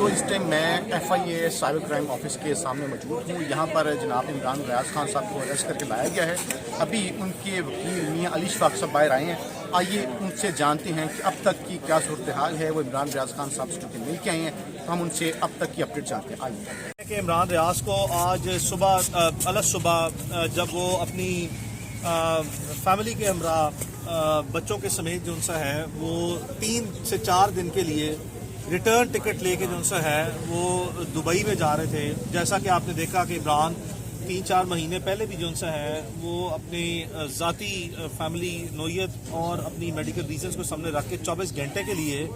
اس time میں FIA cyber crime office کے سامنے موجود ہوں. یہاں پر جناب عمران ریاض خان صاحب کو اریسٹ کر کے لایا گیا ہے. ابھی ان کے وکیل میاں علی شفاق صاحب باہر آئے ہیں. آئیے ان سے جانتے ہیں کہ اب تک کی کیا صورتحال ہے. وہ عمران ریاض خان صاحب سے چونکہ مل کے آئے ہیں, ہم ان سے اب تک کی اپڈیٹ جانتے ہیں. آئیے کہ عمران ریاض کو آج صبح جب وہ اپنی فیملی کے ہمراہ بچوں کے سمیت جو ان سے ہے وہ 3 سے 4 دن کے لیے ریٹرن ٹکٹ لے کے جو ان سے ہے وہ دبئی میں جا رہے تھے. جیسا کہ آپ نے دیکھا کہ عمران 3-4 مہینے پہلے بھی جو ان سے ہے وہ اپنی ذاتی فیملی نوعیت اور اپنی میڈیکل ریزنز کو سامنے رکھ کے 24 گھنٹے کے لیے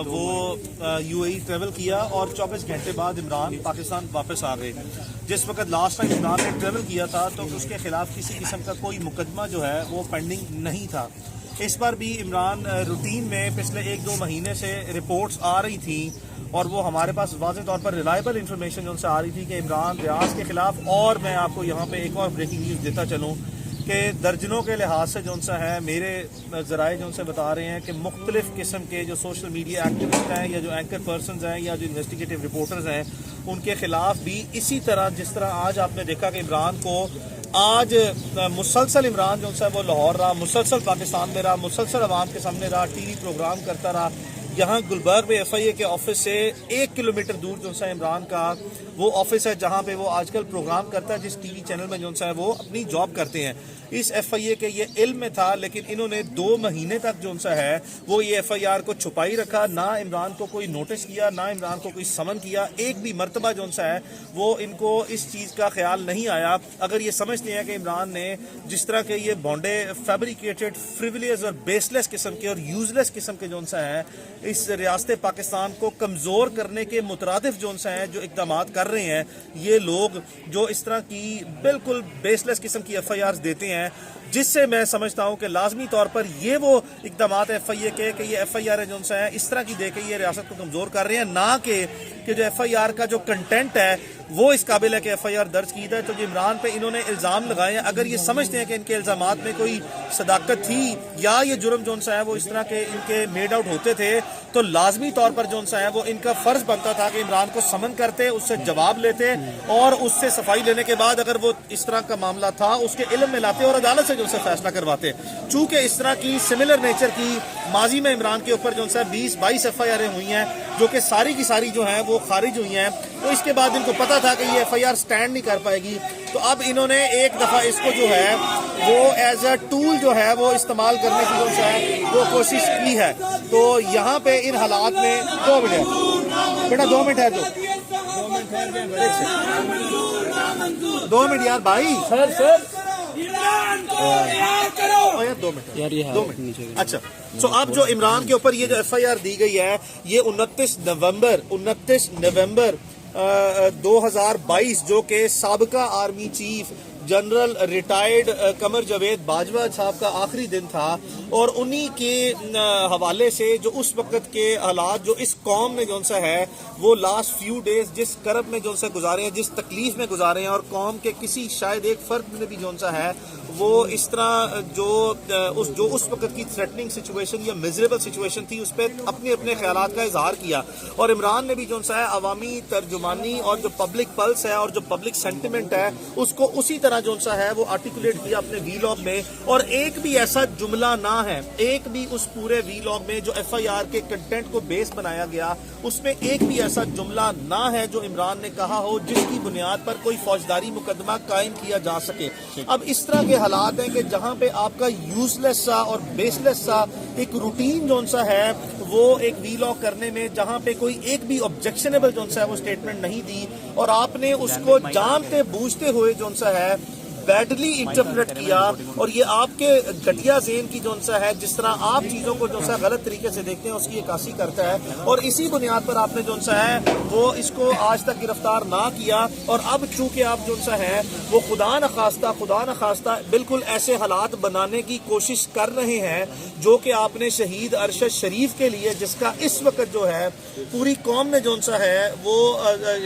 وہ UAE ٹریول کیا اور 24 گھنٹے بعد عمران پاکستان واپس آ گئے. جس وقت لاسٹ ٹائم عمران نے ٹریول کیا تھا تو اس کے خلاف کسی قسم کا کوئی مقدمہ جو ہے وہ پینڈنگ نہیں تھا. اس پر بھی عمران روٹین میں پچھلے 1-2 مہینے سے رپورٹس آ رہی تھیں اور وہ ہمارے پاس واضح طور پر ریلائبل انفارمیشن جو ان سے آ رہی تھی کہ عمران ریاض کے خلاف. اور میں آپ کو یہاں پہ ایک اور بریکنگ نیوز دیتا چلوں کہ درجنوں کے لحاظ سے جو ان سے ہے میرے ذرائع جو ان سے بتا رہے ہیں کہ مختلف قسم کے جو سوشل میڈیا ایکٹیوسٹ ہیں یا جو اینکر پرسنز ہیں یا جو انویسٹیگیٹو رپورٹرز ہیں ان کے خلاف بھی اسی طرح جس طرح آج آپ نے دیکھا کہ عمران کو آج مسلسل عمران جو ان سے وہ لاہور رہا, مسلسل پاکستان میں رہا, مسلسل عوام کے سامنے رہا, ٹی وی پروگرام کرتا رہا. یہاں گلبرگ میں FIA کے آفس سے 1 کلومیٹر دور جو ہے عمران کا وہ آفس ہے جہاں پہ وہ آج کل پروگرام کرتا ہے, جس TV چینل میں جو ہے وہ اپنی جاب کرتے ہیں. اس FIA کے یہ علم میں تھا لیکن انہوں نے 2 مہینے تک جو ہے وہ یہ FIR کو چھپائی رکھا. نہ عمران کو کوئی نوٹس کیا, نہ عمران کو کوئی سمن کیا. ایک بھی مرتبہ جو ہے وہ ان کو اس چیز کا خیال نہیں آیا. اگر یہ سمجھتے ہیں کہ عمران نے جس طرح کے یہ بانڈے فیبریکیٹڈ, فریولیس اور بیس لیس قسم کے اور یوز لیس قسم کے جو ہیں اس ریاست پاکستان کو کمزور کرنے کے مترادف جو ہیں جو اقدامات کر رہے ہیں یہ لوگ جو اس طرح کی بالکل بیس لیس قسم کی FIRs دیتے ہیں, جس سے میں سمجھتا ہوں کہ لازمی طور پر یہ وہ اقدامات FIA کے کہ یہ FIR جو ہیں اس طرح کی دے کے یہ ریاست کو کمزور کر رہے ہیں, نہ کہ جو FIR کا جو کنٹینٹ ہے وہ اس قابل ہے کہ FIR درج کی جائے. تو جو عمران پہ انہوں نے الزام لگائے ہیں, اگر یہ سمجھتے ہیں کہ ان کے الزامات میں کوئی صداقت تھی یا یہ جرم جو ہے وہ اس طرح کے ان کے میڈ آؤٹ ہوتے تھے تو لازمی طور پر جو ہے وہ ان کا فرض بنتا تھا کہ عمران کو سمن کرتے, اس سے جواب لیتے اور اس سے صفائی لینے کے بعد اگر وہ اس طرح کا معاملہ تھا اس کے علم میں لاتے اور عدالت سے جو سے فیصلہ کرواتے. چونکہ اس طرح کی سملر نیچر کی ماضی میں عمران کے اوپر جو ہے 20-22 FIR ہوئی ہیں جو کہ ساری کی ساری جو ہیں وہ خارج ہوئی ہیں, تو اس کے بعد ان کو پتا تھا کہ یہ FIR سٹینڈ نہیں کر پائے گی. تو اب انہوں نے ایک دفعہ اس کو جو ہے وہ ایز اے ٹول جو ہے وہ استعمال کرنے کی جو ہے وہ کوشش کی ہے. تو یہاں پہ ان حالات میں 2 منٹ ہے بیٹا, 2 منٹ ہے, 2 منٹ یار بھائی, سر 2 منٹ. اچھا سو اب جو عمران کے اوپر یہ جو FIR دی گئی ہے یہ 29 نومبر 2022 جو کہ سابقہ army chief general retired Qamar Javed Bajwa صاحب کا آخری دن تھا, اور انہی کے حوالے سے جو اس وقت کے حالات جو اس قوم میں جو ہے وہ لاسٹ فیو ڈیز جس کرب میں جو گزارے ہیں, جس تکلیف میں گزارے ہیں, اور قوم کے کسی شاید ایک فرد میں بھی جو ہے وہ اس طرح جو اس وقت کی تھریٹننگ سچویشن یا میزریبل سچویشن تھی اس پہ اپنے خیالات کا اظہار کیا. اور عمران نے بھی جو ہے عوامی ترجمانی اور جو پبلک پلس ہے اور جو پبلک سینٹیمنٹ ہے اس کو اسی طرح جو ہے وہ آرٹیکولیٹ کیا اپنے ویلاگ میں. اور ایک بھی ایسا جملہ نہ ہے, ایک بھی اس پورے ویلاگ میں جو FIR کے کنٹینٹ کو بیس بنایا گیا اس میں ایک بھی ایسا جملہ نہ ہے جو عمران نے کہا ہو جس کی بنیاد پر کوئی فوجداری مقدمہ قائم کیا جا سکے. اب اس طرح کے حالات ہیں کہ جہاں پہ آپ کا یوز لیس سا اور بیس لیس سا ایک روٹین جو ہے وہ ایک ویلاگ کرنے میں جہاں پہ کوئی ایک بھی آبجیکشنیبل جو ہے وہ سٹیٹمنٹ نہیں دی, اور آپ نے اس کو جانتے بوجھتے ہوئے جو ہے بیڈلی انٹرپریٹ کیا. اور یہ آپ کے گھٹیا ذہن کی جو ہے جس طرح آپ چیزوں کو جو غلط طریقے سے دیکھتے ہیں اس کی عکاسی کرتا ہے, اور اسی بنیاد پر آپ نے جو ہے وہ اس کو آج تک گرفتار نہ کیا. اور اب چونکہ آپ جو ہے وہ خدا نخواستہ بالکل ایسے حالات بنانے کی کوشش کر رہے ہیں جو کہ آپ نے شہید ارشد شریف کے لیے, جس کا اس وقت جو ہے پوری قوم نے جو ہے وہ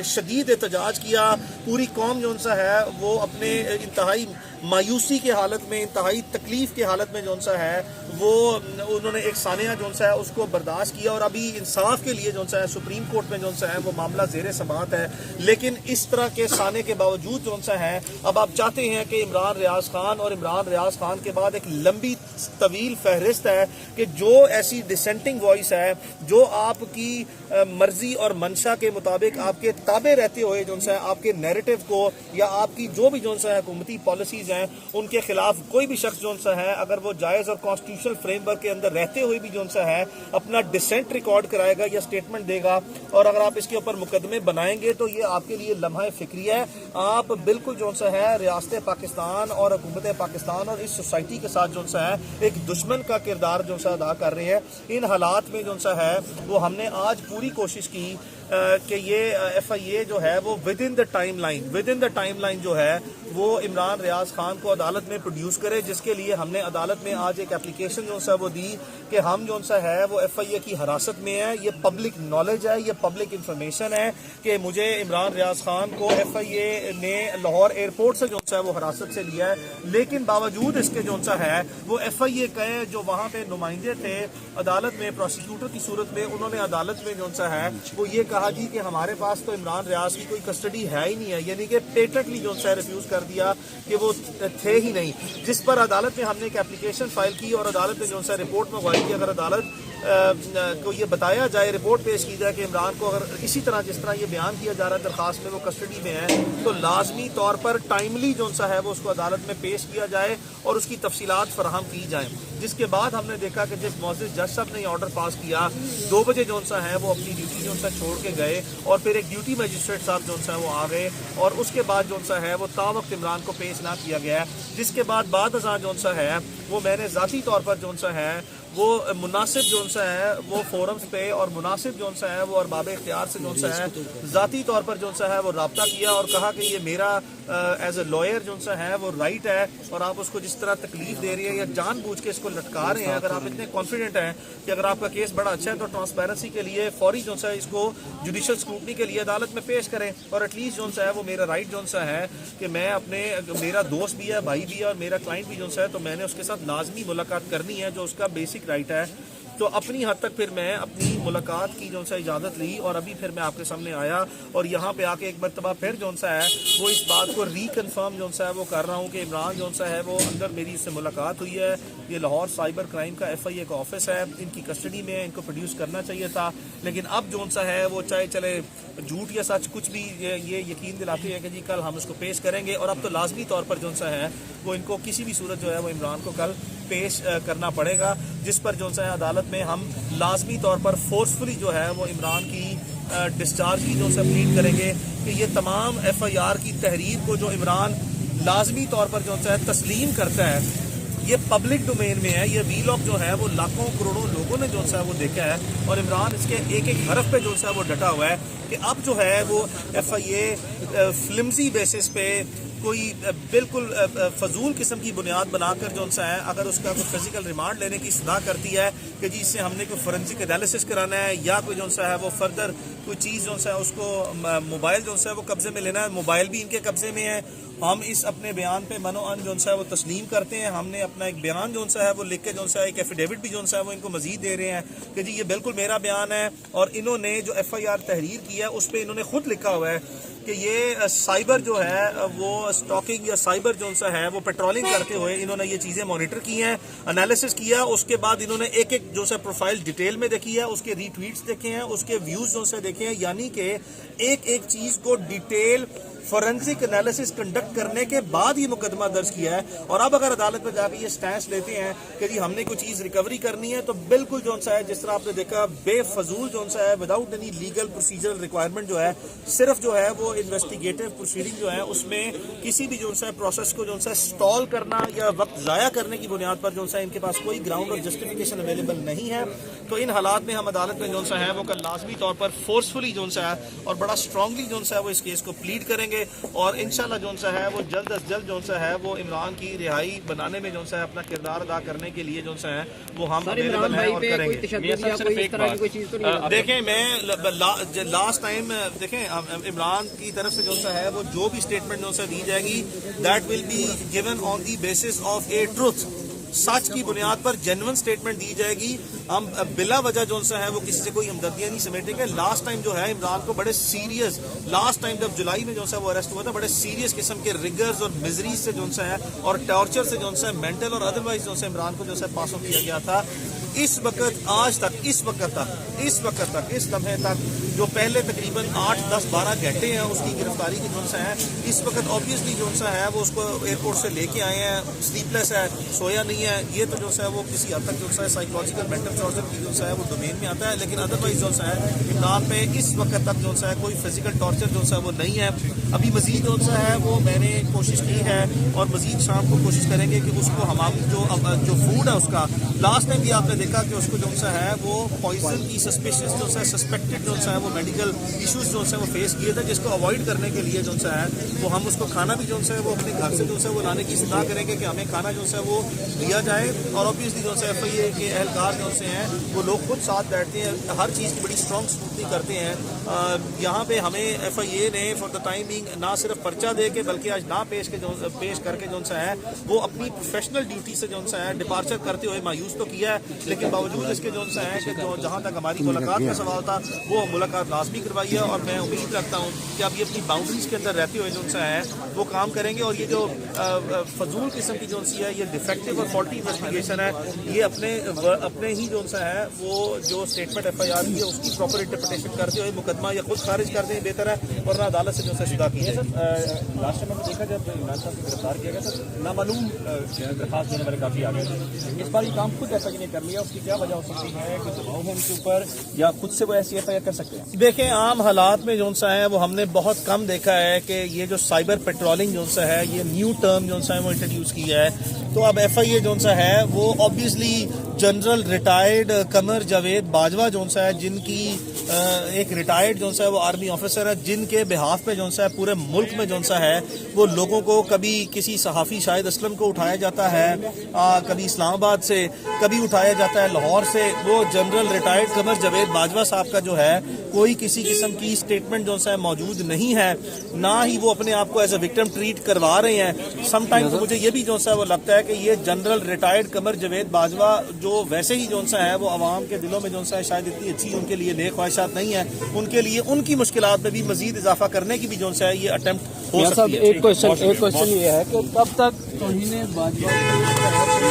شدید احتجاج کیا, پوری قوم جو ہے وہ اپنے انتہائی مایوسی کے حالت میں، انتہائی تکلیف کے حالت میں جون سا ہے وہ انہوں نے ایک ثانیہ جون سا ہے اس کو برداشت کیا، اور ابھی انصاف کے لیے جون سا ہے سپریم کورٹ میں جون سا ہے وہ معاملہ زیر سماعت ہے. لیکن اس طرح کے سانے کے باوجود جون سا ہے اب آپ چاہتے ہیں کہ عمران ریاض خان، اور عمران ریاض خان کے بعد ایک لمبی طویل فہرست ہے کہ جو ایسی ڈسینٹنگ وائس ہے جو آپ کی مرضی اور منشا کے مطابق آپ کے تابع رہتے ہوئے جون سا ہے آپ کے نیریٹو کو یا آپ کی جو بھی جون سا ہے حکومتی پالیسیز ہیں ان کے خلاف کوئی بھی شخص جون سا ہے اگر وہ جائز اور کانسٹیٹیوشنل فریم ورک کے اندر رہتے ہوئے بھی جون سا ہے اپنا ڈسینٹ ریکارڈ کرائے گا یا سٹیٹمنٹ دے گا، اور اگر آپ اس کے اوپر مقدمے بنائیں گے تو یہ آپ کے لیے لمحہ فکری ہے. آپ بالکل جون سا ہے ریاست پاکستان اور حکومت پاکستان اور اس سوسائٹی کے ساتھ جون سا ہے ایک دشمن کا کردار جون سا ادا کر رہے ہیں. ان حالات میں جون سا ہے وہ ہم نے آج پوری کوشش کی کہ یہ ایف آئی اے جو ہے وہ with in the time line جو ہے وہ عمران ریاض خان کو عدالت میں پروڈیوس کرے، جس کے لیے ہم نے عدالت میں آج ایک اپلیکیشن جو سا وہ دی کہ ہم جو سا ہے وہ ایف آئی اے کی حراست میں ہے. یہ پبلک نالج ہے، یہ پبلک انفارمیشن ہے کہ مجھے عمران ریاض خان کو ایف آئی اے نے لاہور ایئرپورٹ سے جو سا ہے وہ حراست سے لیا ہے، لیکن باوجود اس کے جو سا ہے وہ ایف آئی اے کے جو وہاں پہ نمائندے تھے عدالت میں پروسیکیوٹر کی صورت میں، انہوں نے عدالت میں جو سا ہے وہ یہ کہا جی کہ ہمارے پاس تو عمران ریاض کی کوئی کسٹڈی ہے ہی نہیں ہے، یعنی کہ پیٹنٹلی جو سا ریفیوز کر دیا کہ وہ تھے ہی نہیں. جس پر عدالت میں ہم نے ایک اپلیکیشن فائل کی اور عدالت نے جو سا رپورٹ منگوائی کہ اگر عدالت کو یہ بتایا جائے، رپورٹ پیش کی جائے کہ عمران کو اگر اسی طرح جس طرح یہ بیان کیا جا رہا ہے درخواست میں وہ کسٹڈی میں ہے تو لازمی طور پر ٹائملی جو سا ہے وہ اس کو عدالت میں پیش کیا جائے اور اس کی تفصیلات فراہم کی جائیں. جس کے بعد ہم نے دیکھا کہ جس معزز جج صاحب نے آرڈر پاس کیا 2 بجے جو سا ہے وہ اپنی ڈیوٹی جو سا چھوڑ کے گئے، اور پھر ایک ڈیوٹی مجسٹریٹ صاحب جو سا وہ آ گئے، اور اس کے بعد جو سا ہے وہ تا وقت عمران کو پیش نہ کیا گیا. جس کے بعد ازاں جو سا ہے وہ میں نے ذاتی طور پر جو سا ہے وہ مناسب جو سا ہے وہ فورمز پہ اور مناسب جو سا ہے وہ ارباب اختیار سے جو سا ہے ذاتی طور پر جو سا ہے وہ رابطہ کیا اور کہا کہ یہ میرا ایز اے لائر جو سا ہے وہ رائٹ ہے، اور آپ اس کو جس طرح تکلیف دے رہی ہے یا جان بوجھ کے اس کو لٹکا رہے ہیں، اگر آپ اتنے کانفیڈنٹ ہیں کہ اگر آپ کا کیس بڑا اچھا ہے تو ٹرانسپیرنسی کے لیے فوری جو سا اس کو جوڈیشل اسکروٹنی کے لیے عدالت میں پیش کریں، اور ایٹ لیسٹ جو سا ہے وہ میرا رائٹ جو سا ہے کہ میں اپنے میرا دوست بھی ہے، بھائی بھی ہے اور میرا کلائنٹ بھی جو سا ہے تو میں نے اس کے ساتھ لازمی ملاقات کرنی ہے جو اس کا بیسک رائٹ ہے. تو اپنی حد تک پھر میں اپنی ملاقات کی جو سا اجازت لی، اور ابھی پھر میں آپ کے سامنے آیا اور یہاں پہ آ کے ایک مرتبہ پھر جو سا ہے وہ اس بات کو ریکنفرم جو سا ہے وہ کر رہا ہوں کہ عمران جو سا ہے وہ اندر میری اس سے ملاقات ہوئی ہے. یہ لاہور سائبر کرائم کا ایف آئی اے کا آفس ہے، ان کی کسٹڈی میں ان کو پروڈیوس کرنا چاہیے تھا، لیکن اب جو سا ہے وہ چاہے چلے جھوٹ یا سچ کچھ بھی یہ یقین دلاتے ہیں کہ جی کل ہم اس کو پیش کریں گے، اور اب تو لازمی طور پر جو سا ہے وہ ان کو کسی بھی صورت جو ہے وہ عمران کو کل پیش کرنا پڑے گا، جس پر جو سا ہے عدالت میں ہم لازمی طور پر فورسفلی جو ہے وہ عمران کی ڈسچارج کی جو سا پلیڈ کریں گے کہ یہ تمام ایف آئی آر کی تحریر کو جو عمران لازمی طور پر جو سا ہے تسلیم کرتا ہے، یہ پبلک ڈومین میں ہے. یہ وی لاگ جو ہے وہ لاکھوں کروڑوں لوگوں نے جو سا ہے وہ دیکھا ہے، اور عمران اس کے ایک ایک حرف پہ جو سا ہے وہ ڈٹا ہوا ہے کہ اب جو ہے وہ ایف آئی اے فلمزی بیسس پہ کوئی بالکل فضول قسم کی بنیاد بنا کر جو سا ہے اگر اس کا کوئی فزیکل ریمانڈ لینے کی صدا کرتی ہے کہ جی اس سے ہم نے کوئی فورینسک انالیسس کرانا ہے یا کوئی جو سا ہے وہ فردر کوئی چیز جو سا ہے اس کو موبائل جو سا ہے وہ قبضے میں لینا ہے، موبائل بھی ان کے قبضے میں ہے. ہم اس اپنے بیان پہ منو ان جو سا ہے وہ تسلیم کرتے ہیں. ہم نے اپنا ایک بیان جو سا ہے وہ لکھ کے جو سا ہے ایک ایفیڈیوٹ بھی جو سا ہے وہ ان کو مزید دے رہے ہیں کہ جی یہ بالکل میرا بیان ہے، اور انہوں نے جو ایف آئی آر تحریر کی ہے اس پہ انہوں نے خود لکھا ہوا ہے کہ یہ سائبر جو ہے وہ سٹاکنگ یا سائبر جو سا ہے وہ پیٹرولنگ کرتے ہوئے انہوں نے یہ چیزیں مانیٹر کی ہیں، انالیسس کیا، اس کے بعد انہوں نے ایک ایک جو سا پروفائل ڈیٹیل میں دیکھی ہے، اس کے ری ٹویٹس دیکھے ہیں، اس کے ویوز جو سے دیکھے ہیں، یعنی کہ ایک ایک چیز کو ڈیٹیل فورینسک انالیسس کنڈکٹ کرنے کے بعد یہ مقدمہ درج کیا ہے. اور اب اگر عدالت میں جا کے یہ سٹینس لیتے ہیں کہ جی ہم نے کوئی چیز ریکوری کرنی ہے تو بالکل جو سا ہے جس طرح آپ نے دیکھا بے فضول جو سا ہے without any legal procedural requirement جو ہے صرف جو ہے وہ انویسٹیگیٹو پروسیڈنگ جو ہے اس میں کسی بھی جو سا پروسیس کو جو سا سٹال کرنا یا وقت ضائع کرنے کی بنیاد پر جو سا ان کے پاس کوئی گراؤنڈ اور جسٹیفیکیشن اویلیبل نہیں ہے. تو ان حالات میں ہم عدالت میں جو سا ہے وہ کل لازمی طور پر فورس پیسفلی جو ہے اور بڑا اسٹرانگلی جو ہے وہ اس کیس کو پلیڈ کریں گے اور انشاءاللہ جو ہے وہ جلد از جلد جو ہے وہ عمران کی رہائی بنانے میں جو ہے اپنا کردار ادا کرنے کے لیے جو ہے وہ ہم اویلیبل ہیں اور کریں گے. دیکھیں میں لاسٹ ٹائم دیکھیں عمران کی طرف سے جو بھی اسٹیٹمنٹ جو دی جائے گی that will be given on the basis of a truth, سچ کی بنیاد پر جینوئن اسٹیٹمنٹ دی جائے گی. ہم بلا وجہ جو ہے وہ کسی سے کوئی ہمدردیاں نہیں سمیٹیں گے. لاسٹ ٹائم جو ہے عمران کو بڑے سیریس, لاسٹ ٹائم جب جولائی میں جو ہے وہ اریسٹ ہوا تھا, بڑے سیریس قسم کے ریگرز اور مزریز سے جو ہے اور ٹارچر سے جو ہے مینٹل اور ادروائز جو ہے عمران کو جو ہے پاس آن کیا گیا تھا. اس وقت آج تک اس لمحے تک جو پہلے تقریباً 8, 10, 12 گھنٹے ہیں اس کی گرفتاری کی جو ہے اس وقت آبویسلی جو ہے وہ اس کو ایئرپورٹ سے لے کے آئے ہیں, سلیپ لیس ہے, سویا نہیں ہے. یہ تو جو ہے وہ کسی حد تک جو ہے سائیکولوجیکل مینٹل ٹارچر کی جو ہے وہ ڈومین میں آتا ہے, لیکن ادروائز جو ہے عمران پہ اس وقت تک جو ہے کوئی فزیکل ٹارچر جو ہے وہ نہیں ہے. ابھی مزید جو ہے وہ میں نے کوشش کی ہے اور مزید شام کو کوشش کریں گے کہ اس کو ہماری جو فوڈ ہے اس کا, لاسٹ ٹائم بھی آپ نے دیکھا کہ اس کو جو ہے وہ پوائزن کی سسپیشس جو ہے سسپیکٹڈ جو ہے وہ میڈیکل ایشوز جو ہے وہ فیس کیے تھے, جس کو اوائڈ کرنے کے لیے جو ہے وہ ہم اس کو کھانا بھی جو ہے وہ اپنے گھر سے جو ہے وہ لانے کی اصلاح کریں گے کہ ہمیں کھانا جو ہے وہ دیا جائے. اور obviously جو ہے FIA کے اہلکار جو ہیں وہ لوگ خود ساتھ بیٹھتے ہیں, ہر چیز کی بڑی اسٹرانگ اسکروٹنی کرتے ہیں. یہاں پہ ہمیں FIA نے فار دا ٹائم بینگ نہ صرف پرچہ دے کے بلکہ آج نہ پیش کر کے جو ہے وہ اپنی پروفیشنل ڈیوٹی سے جو ہے ڈپارچر کرتے ہوئے مایوس تو کیا ہے, لیکن باوجود اس کے جو ہے کہ جہاں تک ہماری ملاقات کا سوال تھا وہ ملاقات لازمی کروائی ہے. اور میں امید رکھتا ہوں کہ اب یہ اپنی باؤنڈریز کے اندر رہتے ہوئے جو ہے وہ کام کریں گے. اور یہ جو فضول قسم کی جو ہے یہ ڈیفیکٹو اور فالٹی انویسٹیگیشن ہے, یہ اپنے ہی جو ہے وہ جو اسٹیٹمنٹ FIR کی ہے اس کی پراپر انٹرپریٹیشن کرتے ہوئے مقدمہ یا خود خارج کر دیں بہتر ہے, ورنہ عدالت سے جو ہے جدا کی جائے. لاسٹ ٹائم ہم نے دیکھا جب عمران صاحب کو گرفتار کیا گیا تھا نامعلوم درخواست دینے والے کافی آ گئے تھے. اس بار یہ کام خود FIA نے کر لیا, اس کی کیا وجہ ہو سکتی ہے, کہ دباؤ ہے ان کے اوپر یا خود سے وہ ایسی FIR کر سکتے ہیں؟ دیکھیں عام حالات میں جو ہے وہ ہم نے بہت کم دیکھا ہے کہ یہ جو سائبر پیٹرولنگ جو ہے یہ نیو ٹرم جو ہے وہ انٹروڈیوس کیا ہے. تو اب FIA جو ہے وہ obviously general retired Qamar Javed Bajwa جو ہے جن کی ایک ریٹائرڈ جو ہے وہ آرمی آفیسر ہے, جن کے بہاف پہ جو ہے پورے ملک میں جو ہے وہ لوگوں کو کبھی کسی صحافی شاہد اسلم کو اٹھایا جاتا ہے, کبھی اسلام آباد سے, کبھی اٹھایا جاتا ہے لاہور سے. وہ جنرل ریٹائرڈ قمر جاوید باجوہ صاحب کا جو ہے کوئی کسی قسم کی اسٹیٹمنٹ جو ہے موجود نہیں ہے, نہ ہی وہ اپنے آپ کو ایز اے وکٹم ٹریٹ کروا رہے ہیں. سم ٹائم تو مجھے یہ بھی جو ہے وہ لگتا ہے کہ یہ جنرل ریٹائرڈ قمر جاوید باجوہ جو ویسے ہی جو ہے وہ عوام کے دلوں میں جو ہے شاید اتنی اچھی ان کے لیے نیک خواہشات نہیں ہے, ان کے لیے ان کی مشکلات میں بھی مزید اضافہ کرنے کی بھی جو ہے یہ اٹمپٹ ہو سکتی ہے. ایک کوشچن یہ ہے کہ کب تک توہین باجوہ